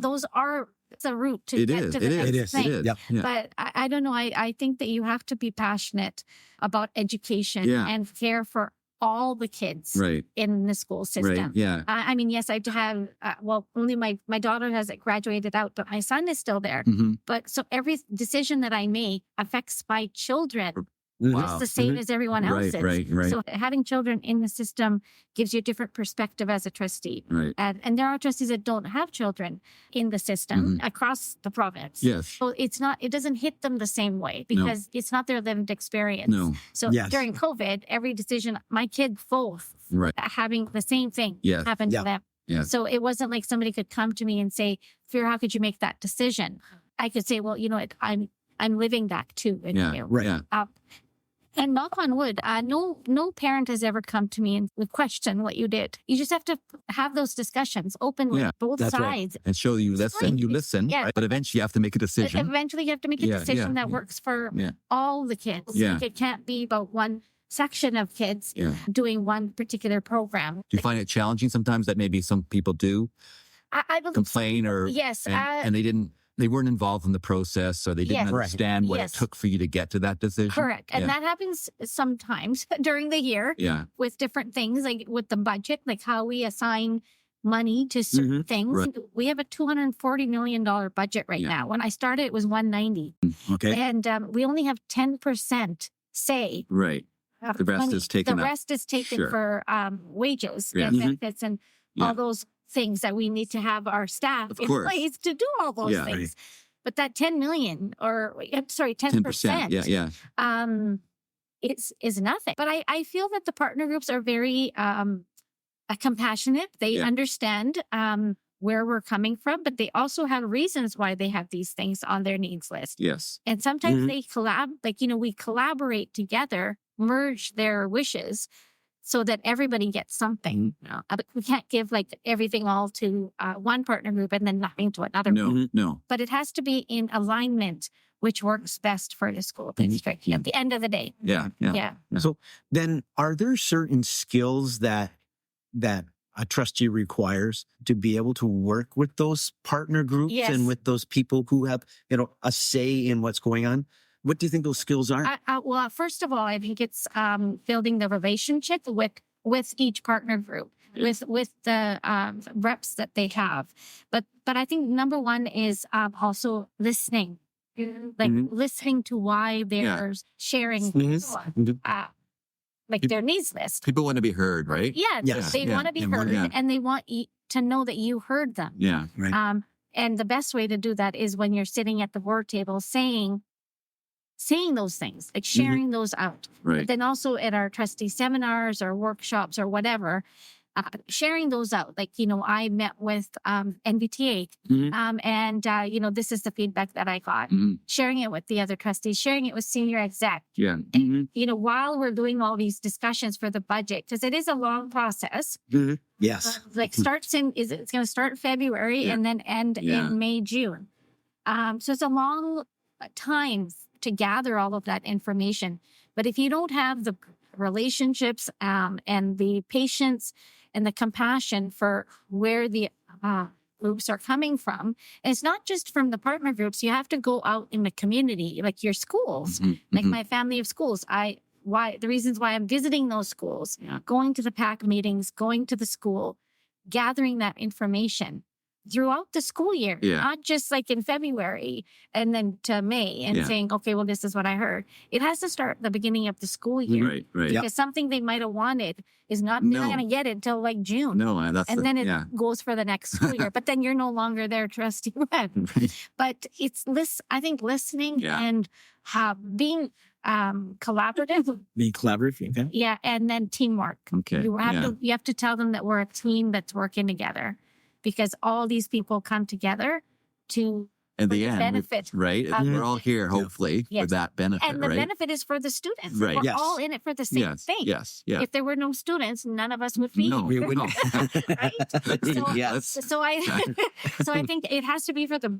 Those are. It's a route to get to the next thing. It is. Yep. But I don't know. I think that you have to be passionate about education and care for all the kids in the school system. Right. Yeah. I mean, yes, I do have, only my daughter has graduated out, but my son is still there. But so every decision that I make affects my children. Just the same as everyone else's. Right. So having children in the system gives you a different perspective as a trustee. Right. And there are trustees that don't have children in the system across the province. Yes. So it doesn't hit them the same way because it's not their lived experience. No. So during COVID, every decision, my kids both having the same thing happened to them. Yeah. So it wasn't like somebody could come to me and say, Fear, how could you make that decision? I could say, well, I'm living that too. And knock on wood, no parent has ever come to me and would question what you did. You just have to have those discussions openly, both sides. And show you listen, but eventually you have to make a decision. Eventually you have to make a decision that works for all the kids. Yeah. It can't be about one section of kids doing one particular program. Do you find it challenging sometimes that maybe some people do complain or and they weren't involved in the process, or they didn't understand what it took for you to get to that decision? Correct. And that happens sometimes during the year with different things, like with the budget, like how we assign money to certain things. Right. We have a $240 million budget right now. When I started, it was $190. Okay. And we only have 10% say. Right. The rest is taken The rest is taken for wages and benefits and all those things that we need to have our staff in place to do all those things. But that 10 million or I'm sorry, 10%. Is nothing. But I feel that the partner groups are very compassionate. They understand where we're coming from, but they also have reasons why they have these things on their needs list. Yes. And sometimes they we collaborate together, merge their wishes so that everybody gets something. We can't give everything all to one partner group and then nothing to another group. No. But it has to be in alignment, which works best for the school district at the end of the day. Yeah. So then are there certain skills that a trustee requires to be able to work with those partner groups and with those people who have, a say in what's going on? What do you think those skills are? Well, first of all, I think it's building the relationship with each partner group, with the reps that they have. But I think number one is also listening, listening to why they're sharing their needs list. People want to be heard, right? Yeah, they want to be heard, and they want to know that you heard them. Yeah, right. And the best way to do that is when you're sitting at the board table saying those things, sharing those out. Right. But then also at our trustee seminars or workshops or whatever, sharing those out. I met with NVTA, and this is the feedback that I got. Sharing it with the other trustees, sharing it with senior exec. Yeah. And, while we're doing all these discussions for the budget, because it is a long process. Yes. It's going to start in February and then end in May, June. So it's a long time to gather all of that information. But if you don't have the relationships and the patience and the compassion for where the groups are coming from, and it's not just from the partner groups. You have to go out in the community, like your schools, like my family of schools. The reasons why I'm visiting those schools, going to the PAC meetings, going to the school, gathering that information throughout the school year, not just in February and then to May and saying, okay, well, this is what I heard. It has to start at the beginning of the school year. Right. Because something they might have wanted is not going to get it until June. No, then it goes for the next school year. But then you're no longer their trustee rep. But it's I think listening and being collaborative. Being collaborative, okay. Yeah, and then teamwork. Okay. You have to tell them that we're a team that's working together. Because all these people come together to benefit. Right? We're all here, hopefully, for that benefit, and the benefit is for the students. Right. We're all in it for the same thing. Yes. If there were no students, none of us would be here. We wouldn't. Right? So I think it has to be for the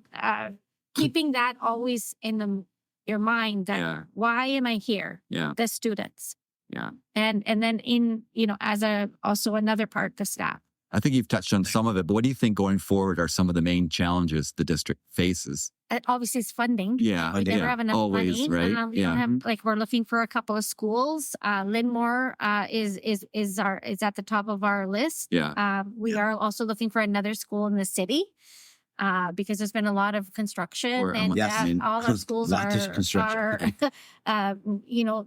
keeping that always in your mind that why am I here? Yeah. The students. Yeah. And then as also another part, the staff. I think you've touched on some of it, but what do you think going forward are some of the main challenges the district faces? Obviously, it's funding. Yeah, we never have enough money. Right? We're looking for a couple of schools. Linmore is at the top of our list. Yeah. We are also looking for another school in the city. Because there's been a lot of construction, all our schools are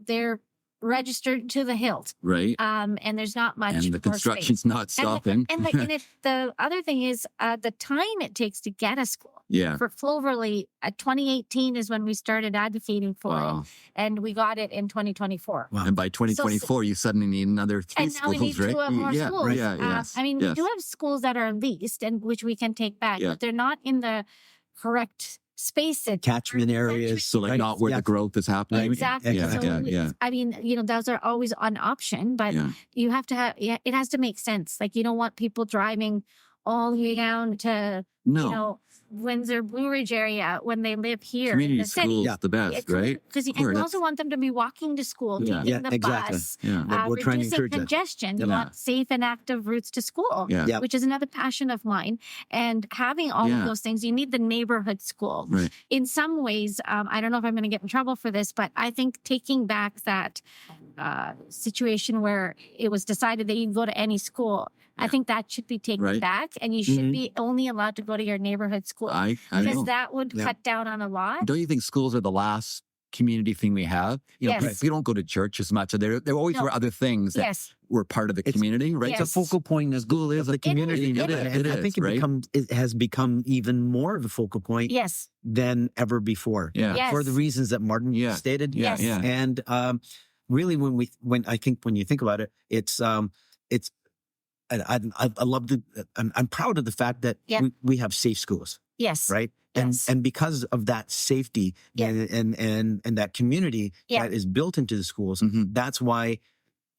they're registered to the hilt, right? And there's not much. And the construction's not stopping. And the other thing is the time it takes to get a school. Yeah. For Cloverleaf, 2018 is when we started advocating for it, and we got it in 2024. Wow. And by 2024, you suddenly need another 3 schools, right? And now we need 2 more schools. Right. Yes. We do have schools that are leased and which we can take back, but they're not in the correct space catchment areas, so not where the growth is happening. Exactly. Those are always an option, but you have to have. It has to make sense. You don't want people driving all the way down to Windsor, Blue Ridge area when they live here. Community school is the best, right? Because you also want them to be walking to school, taking the bus, we're trying to encourage congestion. You want safe and active routes to school, which is another passion of mine. And having all of those things, you need the neighborhood school. Right. In some ways, I don't know if I'm going to get in trouble for this, but I think taking back that situation where it was decided that you can go to any school, I think that should be taken back, and you should be only allowed to go to your neighborhood school. I because know. that would cut down on a lot. Don't you think schools are the last community thing we have. You know, Yes. we don't go to church as much. There always were other things that Yes. were part of the community, right? Yes. It's a focal point of School is the a community. It is, And I think right? it has become even more of a focal point Yes. than ever before. Yeah. Yes. For the reasons that Martin stated. Yeah, Yes. yeah. And really, when you think about it, it's I love I'm proud of the fact that we have safe schools, Yes. right? Yes. And because of that safety and that community that is built into the schools, that's why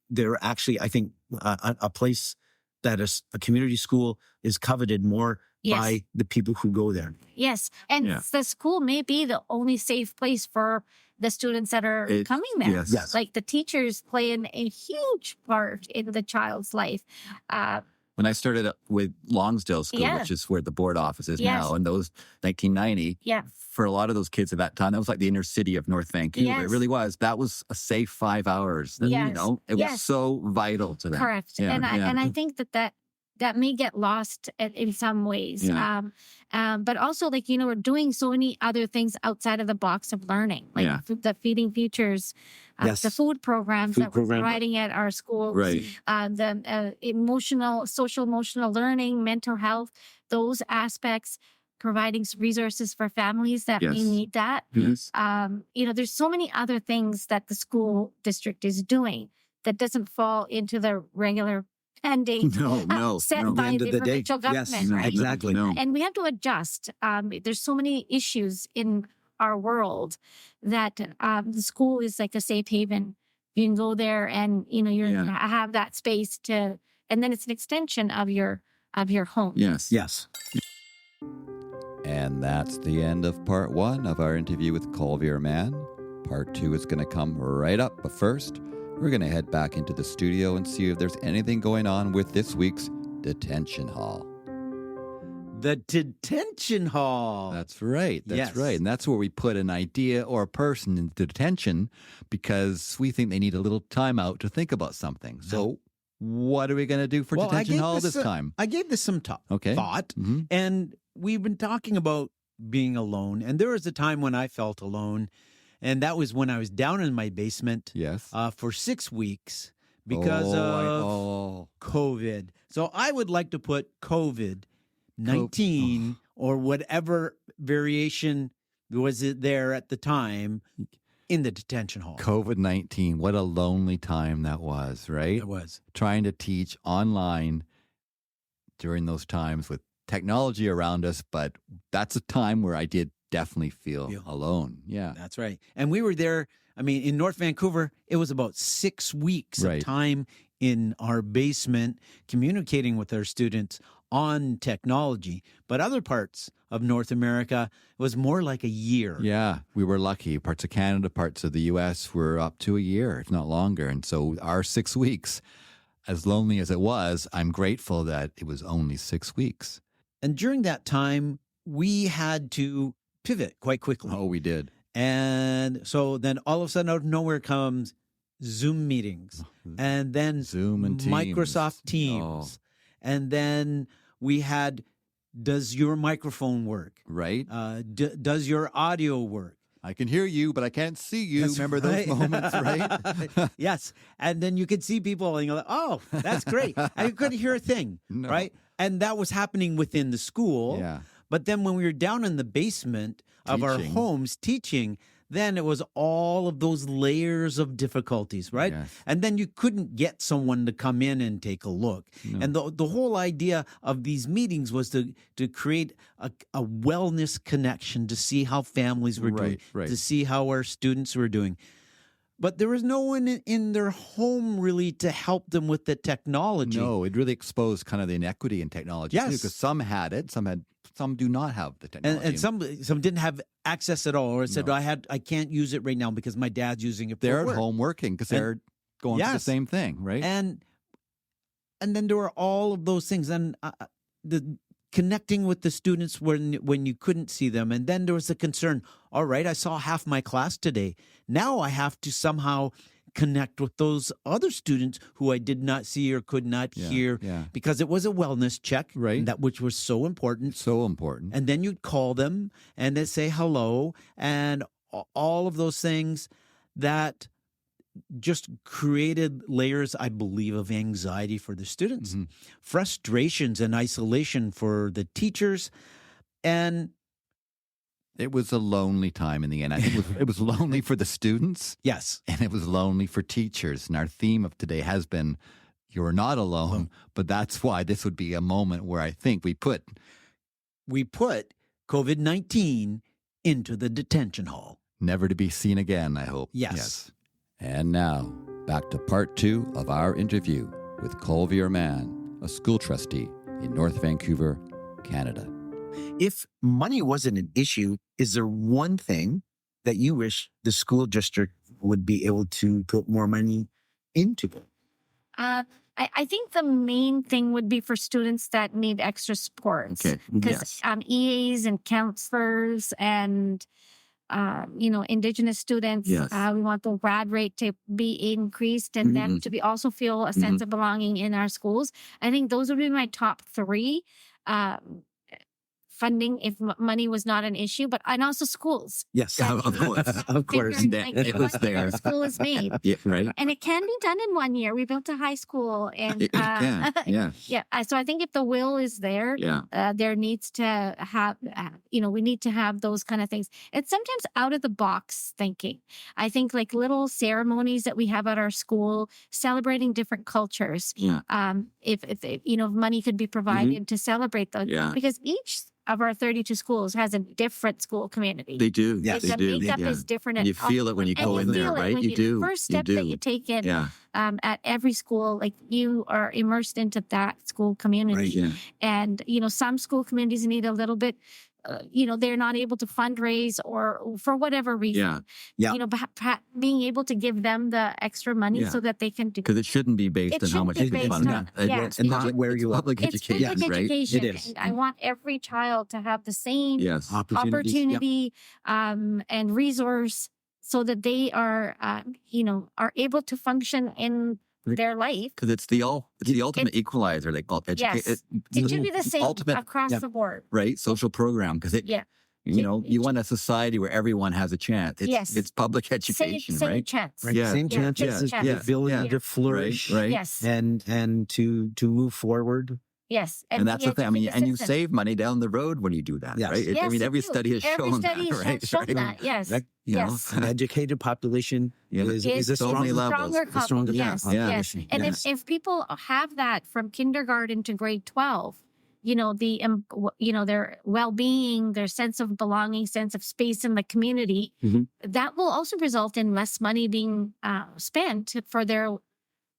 they're actually, I think, a place that is a community school is coveted more by the people who go there. Yes. And the school may be the only safe place for the students that are coming there. Yes. Like the teachers playing a huge part in the child's life. When I started with Longsdale School, which is where the board office is now, and those 1990, for a lot of those kids at that time, that was like the inner city of North Vancouver. Yes. It really was. That was a safe 5 hours. Yes. You know, it was so vital to them. Correct. Yeah, And I think that may get lost in some ways. Yeah. But also, like, you know, we're doing so many other things outside of the box of learning, like the Feeding Futures, the food programs we're providing at our schools, Right. The social emotional learning, mental health, those aspects, providing resources for families that may need that. Yes. You know, there's so many other things that the school district is doing that doesn't fall into the regular pending set by the provincial government, right? Exactly. No. And we have to adjust. There's so many issues in our world that the school is like a safe haven. You can go there and, you know, have that space to, and then it's an extension of your home. Yes. Yes. And that's the end of part 1 of our interview with Kulvir Mann. Part 2 is going to come right up, but first, we're going to head back into the studio and see if there's anything going on with this week's Detention Hall. The Detention Hall. That's right. That's right. And that's where we put an idea or a person into detention because we think they need a little time out to think about something. So what are we going to do for Detention Hall this time? I gave this some thought. Mm-hmm. And we've been talking about being alone. And there was a time when I felt alone. And that was when I was down in my basement for 6 weeks because of COVID. So I would like to put COVID-19 or whatever variation was it there at the time in the detention hall. COVID-19, what a lonely time that was, right? It was. Trying to teach online during those times with technology around us, but that's a time where I did definitely feel alone. Yeah. That's right. And we were there, I mean, in North Vancouver, it was about 6 weeks of time in our basement communicating with our students on technology. But other parts of North America, it was more like a year. Yeah, we were lucky. Parts of Canada, parts of the U.S. were up to a year, if not longer. And so our 6 weeks, as lonely as it was, I'm grateful that it was only 6 weeks. And during that time, we had to pivot quite quickly. Oh, we did. And so then all of a sudden out of nowhere comes Zoom meetings and then Zoom and Teams. Microsoft Teams. And then we had, does your microphone work? Right. Does your audio work? I can hear you, but I can't see you. That's Remember those moments, right? Yes. And then you could see people and you're like, oh, that's great. And you couldn't hear a thing, right? And that was happening within the school. Yeah. But then when we were down in the basement of our homes teaching, then it was all of those layers of difficulties, right? Yes. And then you couldn't get someone to come in and take a look. No. And the whole idea of these meetings was to create a wellness connection, to see how families were doing, to see how our students were doing. But there was no one in their home really to help them with the technology. No, it really exposed kind of the inequity in technology. Yes. Because some had it, some do not have the technology. And some didn't have access at all, or said, I can't use it right now because my dad's using it for They're work. at home working because they're going through the same thing, right? And then there were all of those things. And the connecting with the students when you couldn't see them. And then there was the concern, all right, I saw half my class today. Now I have to somehow connect with those other students who I did not see or could not hear because it was a wellness check, right? Which was so important. So important. And then you'd call them and they'd say hello. And all of those things that just created layers, I believe, of anxiety for the students, frustrations and isolation for the teachers. And it was a lonely time in the end. I think it was lonely for the students. Yes. And it was lonely for teachers. And our theme of today has been, you're not alone, but that's why this would be a moment where I think we put COVID-19 into the detention hall. Never to be seen again, I hope. Yes. And now, back to part 2 of our interview with Kulvir Mann, a school trustee in North Vancouver, Canada. If money wasn't an issue, is there one thing that you wish the school district would be able to put more money into? I think the main thing would be for students that need extra supports. Okay. Because EAs and counselors and, Indigenous students, Yes. we want the grad rate to be increased and them to be also feel a sense of belonging in our schools. I think those would be my top 3. Funding if money was not an issue, and also schools. Yes, of course. It was there. School is made. Yeah, right. And it can be done in 1 year. We built a high school, and It can. Yeah. yeah. So I think if the will is there, there needs to have, we need to have those kind of things. It's sometimes out of the box thinking. I think like little ceremonies that we have at our school, celebrating different cultures. Yeah. If money could be provided to celebrate those, because each of our 32 schools has a different school community. They do. Yes, they do. The makeup is different. And you feel it when you go in there, right? You do. The first step that you take in at every school, like you are immersed into that school community. Right, yeah. And, some school communities need a little bit, they're not able to fundraise or for whatever reason. Yeah. Being able to give them the extra money so that they can do. Because it shouldn't be based on how much you can fund. And not where you are. It's public education. It is. And I want every child to have the same opportunity and resource so that they are, are able to function in their life. Because it's the ultimate equalizer. They call it. Yes. It should be the same across the board. Right? Social program. Because you want a society where everyone has a chance. It's public education, same right? Chance. Right. Yeah. Same chances, the ability to flourish, right? Yes. And to move forward. Yes. And that's the thing. I mean, and you save money down the road when you do that, right? Yes, every study has shown that, that, yes. Yes. An educated population is a stronger population. Yes. And if people have that from kindergarten to grade 12, their well-being, their sense of belonging, sense of space in the community, that will also result in less money being spent for their,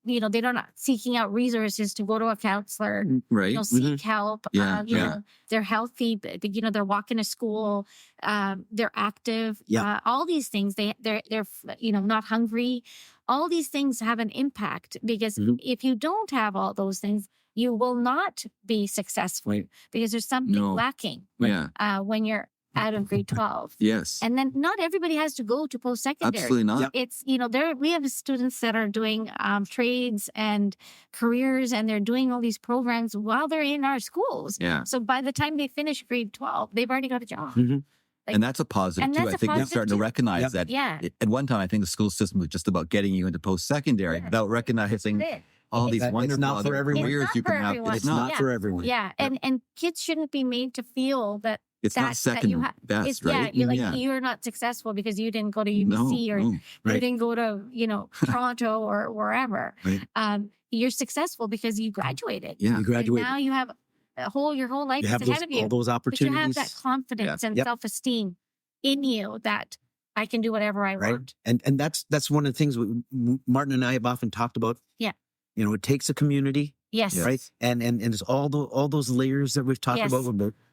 they're not seeking out resources to go to a counselor, right? Seek help. They're healthy, they're walking to school, they're active. All these things, they're not hungry. All these things have an impact because if you don't have all those things, you will not be successful because there's something lacking when you're out of grade 12. Yes. And then not everybody has to go to post-secondary. Absolutely not. It's, we have students that are doing trades and careers and they're doing all these programs while they're in our schools. Yeah. So by the time they finish grade 12, they've already got a job. And that's a positive too. I think they're starting to recognize that. Yeah. At one time, I think the school system was just about getting you into post-secondary without recognizing all these wonderful other careers you can have. It's not for everyone. Yeah. And kids shouldn't be made to feel that it's not second best, right? You're not successful because you didn't go to UBC or you didn't go to, Toronto or wherever. Right. You're successful because you graduated. Yeah. You graduated. And now you have your whole life is ahead of you. All those opportunities. But you have that confidence and self-esteem in you that I can do whatever I want. And that's one of the things Martin and I have often talked about. Yeah. It takes a community. Yes. Right. And there's all those layers that we've talked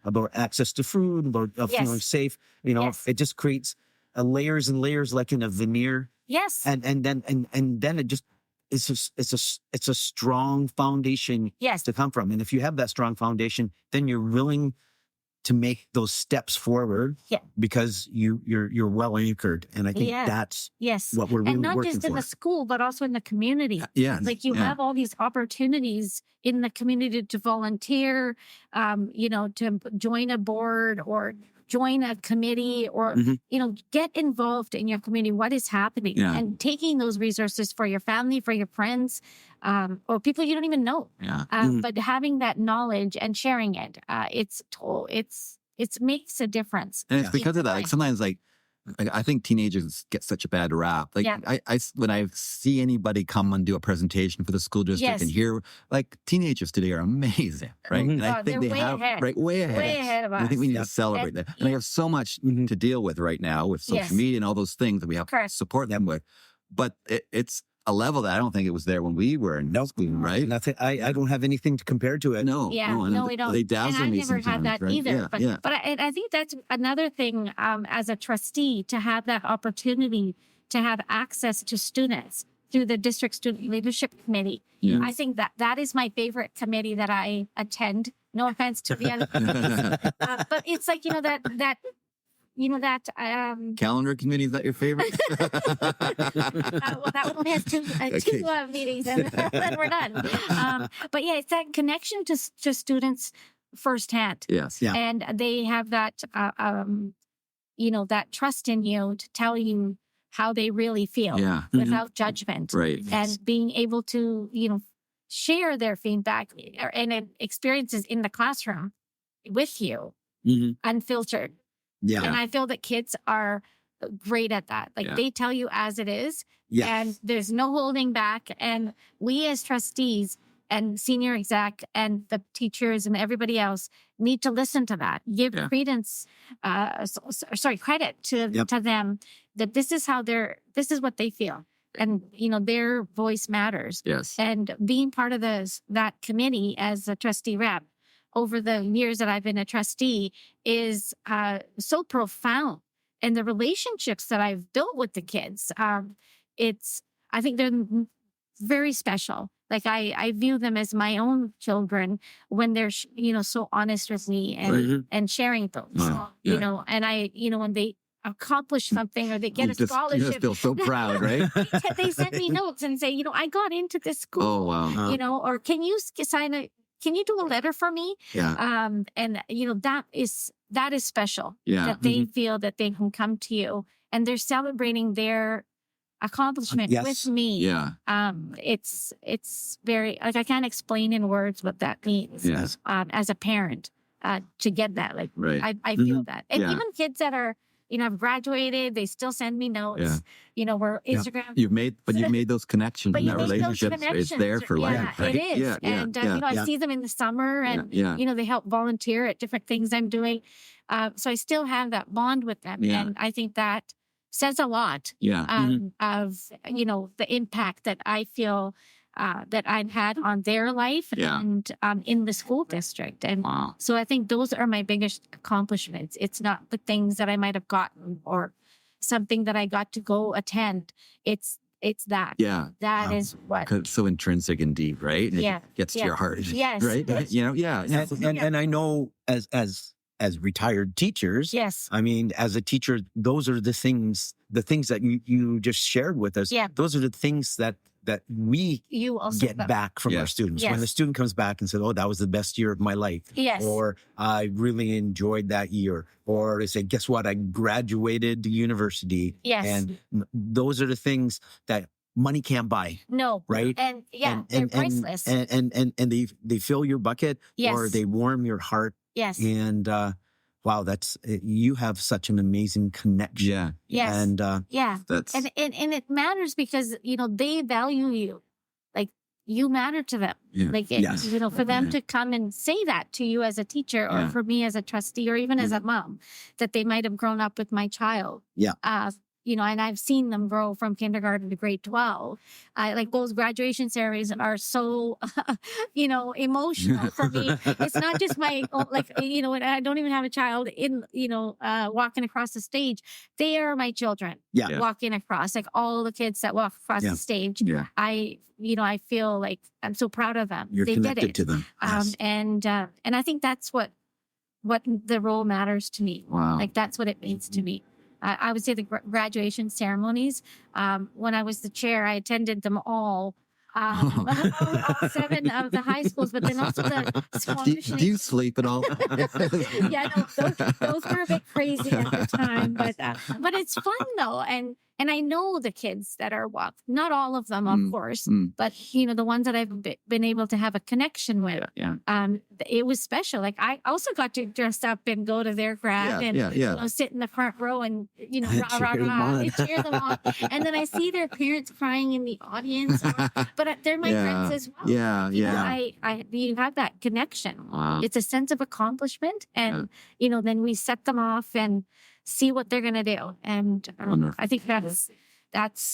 about access to food, about feeling safe. It just creates layers and layers like in a veneer. Yes. And then it just it's a strong foundation to come from. And if you have that strong foundation, then you're willing to make those steps forward because you're well anchored. And I think that's what we're really working for. And not just in the school, but also in the community. Like you have all these opportunities in the community to volunteer, to join a board or join a committee or, get involved in your community, what is happening, and taking those resources for your family, for your friends, or people you don't even know. But having that knowledge and sharing it, it makes a difference. And it's because of that. Like sometimes, like I think teenagers get such a bad rap. Like when I see anybody come and do a presentation for the school district and hear, like, teenagers today are amazing, right? And I think they're way ahead of us. I think we need to celebrate that. And I have so much to deal with right now with social media and all those things that we have to support them with. But it's a level that I don't think it was there when we were in school, right? Nothing. I don't have anything to compare to it. No, we don't. They dazzle me and I've never had that either. But I think that's another thing as a trustee, to have that opportunity to have access to students through the district student leadership committee. I think that is my favorite committee that I attend. No offense to the other committees. But it's like, calendar committee, is that your favorite? Well, that one has two meetings and then we're done. But it's that connection to students firsthand. Yes. Yeah. And they have that, that trust in you to tell you how they really feel without judgment. Right. And being able to, share their feedback and experiences in the classroom with you, unfiltered. Yeah. And I feel that kids are great at that. Like they tell you as it is, and there's no holding back. And we as trustees and senior exec and the teachers and everybody else need to listen to that. Give credence, credit to them that this is this is what they feel. And, their voice matters. Yes. And being part of that committee as a trustee rep over the years that I've been a trustee is so profound. And the relationships that I've built with the kids, I think they're very special. Like I view them as my own children when they're, so honest with me and sharing those, and when they accomplish something or they get a scholarship. You just feel so proud, right? They send me notes and say, I got into this school. Oh, wow. Or can you can you do a letter for me? Yeah. And that is special. Yeah. That they feel that they can come to you and they're celebrating their accomplishment with me. Yeah. It's very, like, I can't explain in words what that means. Yes. As a parent, to get that, like, right. I feel that. And even kids that are, I've graduated, they still send me notes. We're Instagram. You've made those connections and that relationship. It's there for life. Right? It is. I see them in the summer and, they help volunteer at different things I'm doing. So I still have that bond with them. Yeah. And I think that says a lot of, the impact that I feel that I've had on their life and in the school district. And so I think those are my biggest accomplishments. It's not the things that I might have gotten or something that I got to go attend. It's that. Yeah. That is what. 'Cause it's so intrinsic and deep, right? And it gets to your heart. Yes. Right? Yes. And I know as retired teachers, I mean, as a teacher, those are the things that you just shared with us. Yeah. Those are the things that we get back from our students. Yes. When the student comes back and says, "Oh, that was the best year of my life," or "I really enjoyed that year," or they say, "Guess what? I graduated university." Yes. And those are the things that money can't buy. No. Right? And they're priceless. And they fill your bucket or they warm your heart. Yes. And wow, you have such an amazing connection. Yeah. Yes. And that's and it matters because they value you, like you matter to them. Yeah. Like for them to come and say that to you as a teacher, or for me as a trustee, or even as a mom, that they might have grown up with my child. Yeah. And I've seen them grow from kindergarten to grade 12. Like those graduation ceremonies are so, emotional for me. It's not just my, and I don't even have a child walking across the stage. They are my children walking across, like all the kids that walk across the stage. Yeah. I feel like I'm so proud of them. You're they connected did it. to them. Yes. And I think that's what the role matters to me. Wow. Like that's what it means to me. I would say the graduation ceremonies, when I was the chair, I attended them all all 7 of the high schools, but then also the smaller. Do you sleep at all? Yeah, no, those were a bit crazy at the time, but it's fun though, and I know the kids that are walk. Not all of them, of course, but the ones that I've been able to have a connection with. Yeah. It was special. Like I also got to dress up and go to their grad and sit in the front row and rah rah rah, and cheer them on. And then I see their parents crying in the audience, but they're my friends as well. Yeah, You have that connection. Wow. It's a sense of accomplishment, and then we set them off and see what they're going to do. And I think that's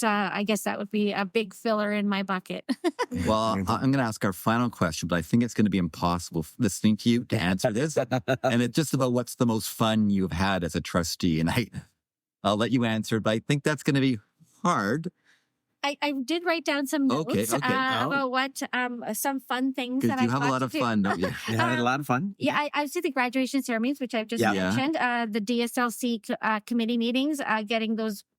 I guess that would be a big filler in my bucket. Well, I'm going to ask our final question, but I think it's going to be impossible listening to you to answer this. And it's just about what's the most fun you've had as a trustee. And I'll let you answer, but I think that's going to be hard. I did write down some notes about what some fun things that I you have a lot of fun, don't you? You had a lot of fun. Yeah, I see the graduation ceremonies, which I've just mentioned. The DSLC committee meetings,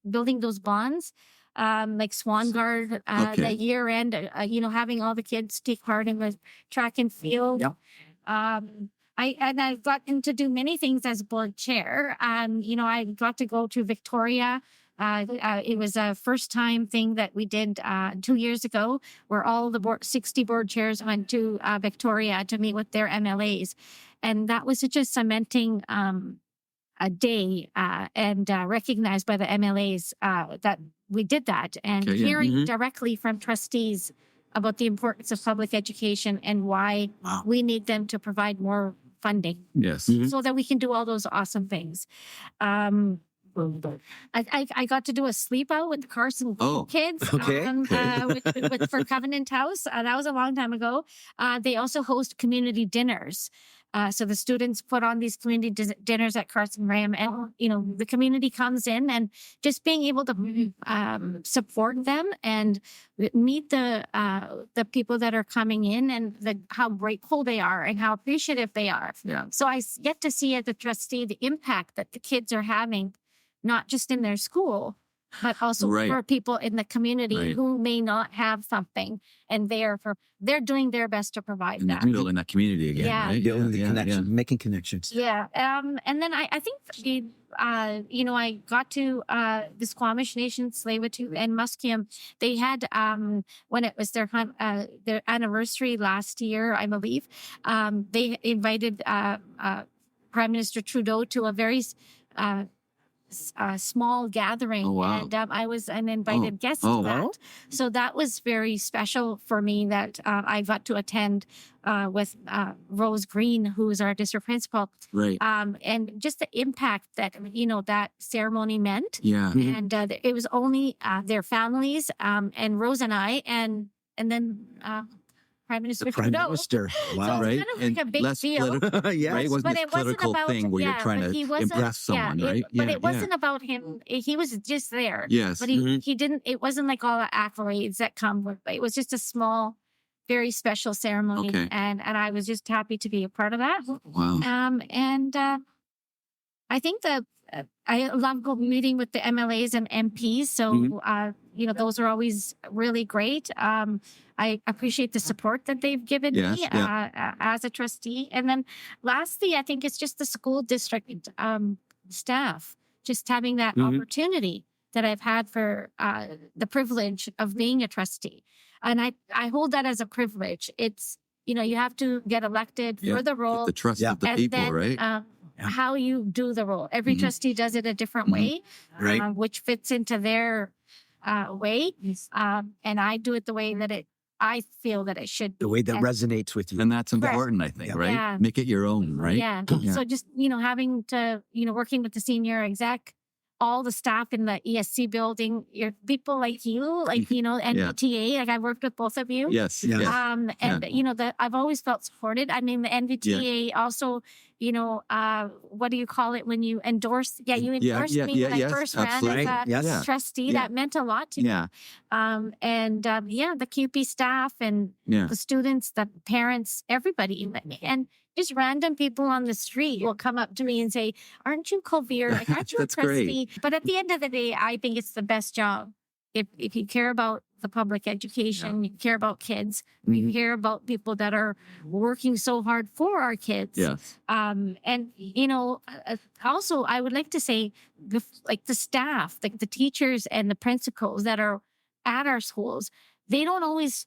building those bonds, like Swan Guard, the year end. Having all the kids take part in the track and field. Yep. I've gotten to do many things as board chair. I got to go to Victoria. It was a first time thing that we did 2 years ago, where all the 60 board chairs went to Victoria to meet with their MLAs. And that was such a cementing a day and recognized by the MLAs that we did that. And hearing directly from trustees about the importance of public education and why we need them to provide more funding. Yes. So that we can do all those awesome things. I got to do a sleep out with the Carson kids for Covenant House. That was a long time ago. They also host community dinners. So the students put on these community dinners at Carson Graham, and the community comes in, and just being able to support them and meet the people that are coming in, and how grateful they are and how appreciative they are. Yeah. So I get to see as a trustee the impact that the kids are having, not just in their school, but also for people in the community who may not have something, and they're doing their best to provide that. Building that community again, right? Building the connection, making connections. Yeah. And then I think, I got to the Squamish Nation, Tsleil-Waututh, and Musqueam. They had, when it was their anniversary last year, I believe, they invited Prime Minister Trudeau to a very small gathering. Oh, wow. And I was an invited guest to that. So that was very special for me that I got to attend with Rose Green, who is our district principal. Right. And just the impact that, that ceremony meant. Yeah. And it was only their families and Rose and I, and then Prime Minister Trudeau. Wow. So Right. Kind of like a big deal. Yes. Right. It wasn't this political thing where you're trying to impress someone, right? But it wasn't about him. He was just there. Yes. But he didn't, it wasn't like all the accolades that come with it. It was just a small, very special ceremony. Okay. And I was just happy to be a part of that. Wow. And I think that I love meeting with the MLAs and MPs. So, those are always really great. I appreciate the support that they've given me as a trustee. And then lastly, I think it's just the school district staff, just having that opportunity that I've had for the privilege of being a trustee. And I hold that as a privilege. It's, you have to get elected for the role. The trust of the people, then, right? How you do the role. Every trustee does it a different way, which fits into their way. And I do it the way that I feel that it should be. The way that resonates with you. And that's important, I think, right? Yeah. Make it your own, right? Yeah. So just, having to, working with the senior exec, all the staff in the ESC building, people like you, NVTA, like I worked with both of you. Yes. I've always felt supported. I mean, the NVTA also, what do you call it when you endorse? Yeah, you endorsed me when I first ran as a trustee. Yeah. That meant a lot to me. The QP staff and the students, the parents, everybody. And just random people on the street will come up to me and say, "Aren't you Kulvir? Like, aren't you a trustee?" But at the end of the day, I think it's the best job. If you care about the public education. You care about kids. You hear about people that are working so hard for our kids. Yes. And, also, I would like to say, the staff, like the teachers and the principals that are at our schools, they don't always,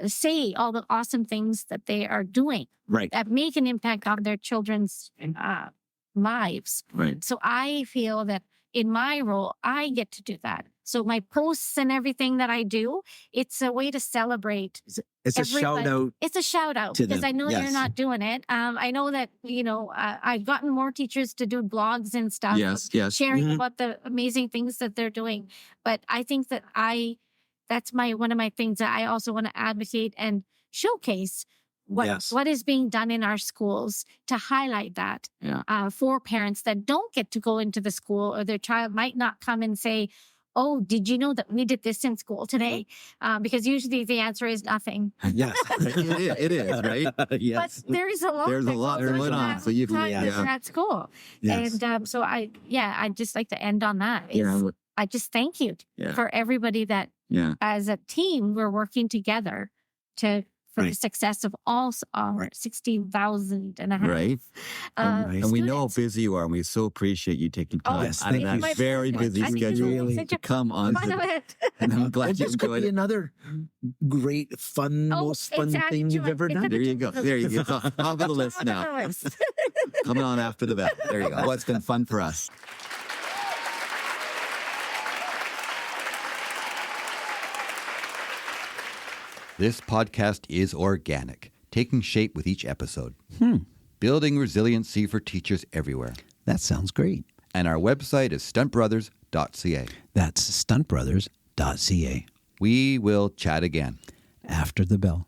say all the awesome things that they are doing. Right. That make an impact on their children's lives. Right. So I feel that in my role, I get to do that. So my posts and everything that I do, it's a way to celebrate. It's a shout out. It's a shout out to because them. I know Yes. you're not doing it. I know that, I've gotten more teachers to do blogs and stuff. Yes. Sharing about the amazing things that they're doing. But I think that that's one of my things that I also want to advocate and showcase what is being done in our schools to highlight that for parents that don't get to go into the school, or their child might not come and say, oh, did you know that we did this in school today? Because usually the answer is nothing. Yes, it is, right? Yes. But there's a lot. There's a lot going on. So you've at school. Yes. And so I'd just like to end on that. I just thank you for everybody that as a team, we're working together for the success of all our 16,000 and a half. Right. And we know how busy you are, and we so appreciate you taking time out of that very busy schedule to come on. And I'm glad you This could enjoyed be it. another great, most fun thing you've ever done. There you go. There you go. Top of the list now. Coming on after the bell. There you go. Well, it's been fun for us. This podcast is organic, taking shape with each episode. Building resiliency for teachers everywhere. That sounds great. And our website is stuntbrothers.ca. That's stuntbrothers.ca. We will chat again after the bell.